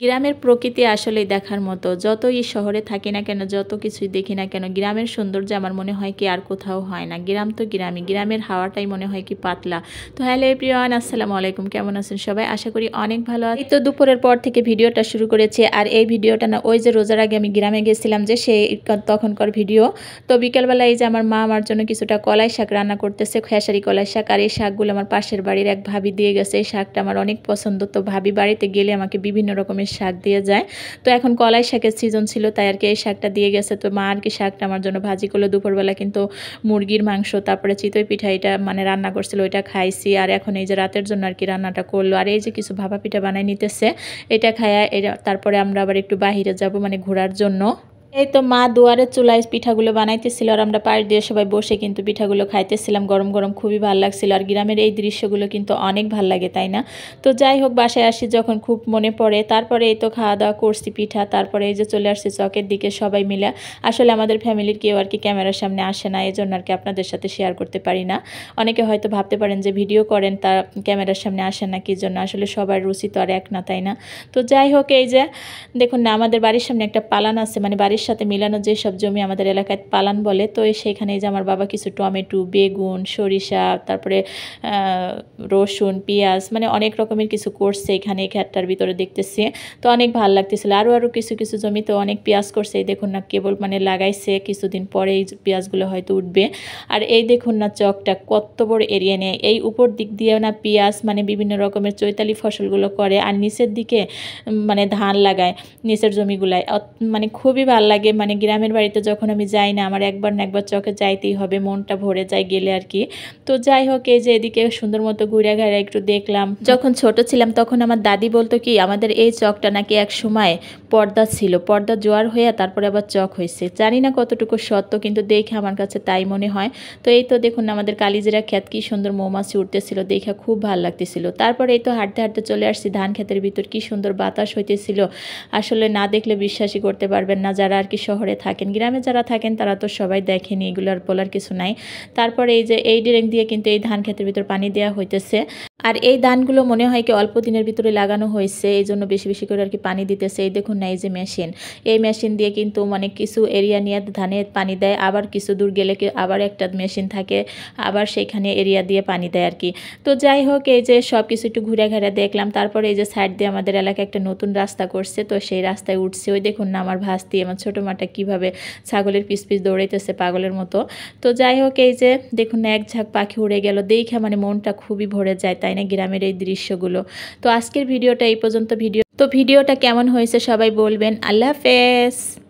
গ্রামের প্রকৃতি আসলেই দেখার মতো। যতই শহরে থাকি না কেন, যত কিছুই দেখি না কেন, গ্রামের সৌন্দর্য আমার মনে হয় কি আর কোথাও হয় না। গ্রাম তো গ্রামই, গ্রামের হাওয়াটাই মনে হয় কি পাতলা। তো হ্যালো এভরিওয়ান, আসসালামু আলাইকুম। কেমন আছেন সবাই? আশা করি অনেক ভালো আছেন। এই তো দুপুরের পর থেকে ভিডিওটা শুরু করেছি। আর এই ভিডিওটা না, ওই যে রোজার আগে আমি গ্রামে গেছিলাম যে সেই তখনকার ভিডিও। তো বিকেলবেলা এই যে আমার মা আমার জন্য কিছুটা কলাই শাক রান্না করতেছে, খেসারি কলাই শাক। আর এই শাকগুলো আমার পাশের বাড়ির এক ভাবি দিয়ে গেছে। এই শাকটা আমার অনেক পছন্দ। তো ভাবি বাড়িতে গেলে আমাকে বিভিন্ন রকমের শাক দিয়ে যায়। তো এখন কলাই শাকের সিজন ছিল, তাই আর কি এই শাকটা দিয়ে গেছে। তো মা আর কি শাকটা আমার জন্য ভাজি করলো। দুপুরবেলা কিন্তু মুরগির মাংস, তারপরে চিতই পিঠা এটা মানে রান্না করছিল, ওইটা খাইছি। আর এখন এই যে রাতের জন্য আর কি রান্নাটা করলো। আর এই যে কিছু ভাপা পিঠা বানাই নিতেছে, এটা খায়া এটা তারপরে আমরা আবার একটু বাহিরে যাব মানে ঘোরার জন্য। এই তো মা দুয়ারের চুলায় পিঠাগুলো বানাইতেছিল আর আমরা পাশ দিয়ে সবাই বসে কিন্তু পিঠাগুলো খাইতেছিলাম গরম গরম, খুবই ভালো লাগছিল। আর গ্রামের এই দৃশ্যগুলো কিন্তু অনেক ভালো লাগে, তাই না? তো যাই হোক, বাসায় আসি যখন খুব মনে পড়ে। তারপরে এই তো খাওয়া দাওয়া করছি পিঠা, তারপরে এই যে চলে আসছি চকের দিকে সবাই মিলে। আসলে আমাদের ফ্যামিলির কেউ আর কি ক্যামেরার সামনে আসে না, এই জন্য আর কি আপনাদের সাথে শেয়ার করতে পারি না। অনেকে হয়তো ভাবতে পারেন যে ভিডিও করেন তা ক্যামেরার সামনে আসেন না কি জন্য, আসলে সবার রুচি তো আর এক না, তাই না? তো যাই হোক, এই যে দেখুন না, আমাদের বাড়ির সামনে একটা পালান আছে, মানে বাড়ির সাথে মিলানো যেসব জমি আমাদের এলাকায় পালান বলে। তো সেখানে যে আমার বাবা কিছু টমেটো, বেগুন, সরিষা, তারপরে রসুন, পেঁয়াজ, মানে অনেক রকমের কিছু করছে এখানে এই ক্ষেতটার ভিতরে দেখতেছি। তো অনেক ভালো লাগতেছিল। আরও কিছু কিছু জমিতে অনেক পেঁয়াজ করছে। এই দেখুন না, কেবল মানে লাগাইছে, কিছুদিন পরে এই পেঁয়াজগুলো হয়তো উঠবে। আর এই দেখুন না চকটা কত বড় এরিয়া নেয়। এই উপর দিক দিয়ে না পেঁয়াজ মানে বিভিন্ন রকমের চৈতালি ফসলগুলো করে, আর নিচের দিকে মানে ধান লাগায় নিচের জমিগুলায়। মানে খুবই ভালো লাগে। মানে গ্রামের বাড়িতে যখন আমি যাই না, আমার একবার না একবার চকে যাইতেই হবে, মনটা ভরে যায় গেলে আর কি। তো যাই হোক, এই যে এদিকে সুন্দর মতো ঘুরে ঘুরে একটু দেখলাম। যখন ছোট ছিলাম তখন আমার দাদি বলতো কি আমাদের এই চকটা নাকি এক সময় পর্দা ছিল, পর্দা জোয়ার হয়ে তারপরে আবার চক হয়েছে। জানি না কতটুকু সত্য, কিন্তু দেখে আমার কাছে তাই মনে হয়। তো এই তো দেখুন আমাদের কালিজিরা ক্ষেত, কি সুন্দর মৌমাছি উঠতেছিল, দেখে খুব ভালো লাগতেছিল। তারপরে এই তো হাঁটতে হাঁটতে চলে আসছি ধান ক্ষেতের ভিতর, কি সুন্দর বাতাস হইতেছিল। আসলে না দেখলে বিশ্বাসই করতে পারবেন না যারা আর কি শহরে থাকেন। গ্রামে যারা থাকেন তারা তো সবাই দেখেনি, এগুলো আর বলার কিছু নাই। তারপরে এই যে এই ড্রেন দিয়ে কিন্তু এই ধান ক্ষেতের ভিতর পানি দেওয়া হইতেছে। আর এই ধানগুলো মনে হয় কি অল্প দিনের ভিতরে লাগানো হয়েছে, এই জন্য বেশি বেশি করে আর কি পানি দিতেছে। এই দেখুন না, এই যে মেশিন, এই মেশিন দিয়ে কিন্তু মানে কিছু এরিয়া নিয়ে ধানে পানি দেয়, আবার কিছু দূর গেলে আবার একটা মেশিন থাকে, আবার সেখানে এরিয়া দিয়ে পানি দেয় আর কি। তো যাই হোক, এই যে সব কিছু একটু ঘুরে ঘুরে দেখলাম। তারপরে এই যে সাইড দিয়ে আমাদের এলাকায় একটা নতুন রাস্তা করছে, তো সেই রাস্তায় উঠছে। ওই দেখুন না আমার ভাস্তি, আমার ছোটো মাটা কীভাবে ছাগলের পিছ পিছ দৌড়াইতেছে পাগলের মতো। তো যাই হোক, এই যে দেখুন না এক ঝাঁক পাখি উড়ে গেল, দেখে মানে মনটা খুবই ভরে যায়, তাই না, গ্রামের এই দৃশ্যগুলো। তো আজকের ভিডিওটা এই পর্যন্ত। ভিডিওটা কেমন হয়েছে সবাই বলবেন। আল্লাহ হাফেজ।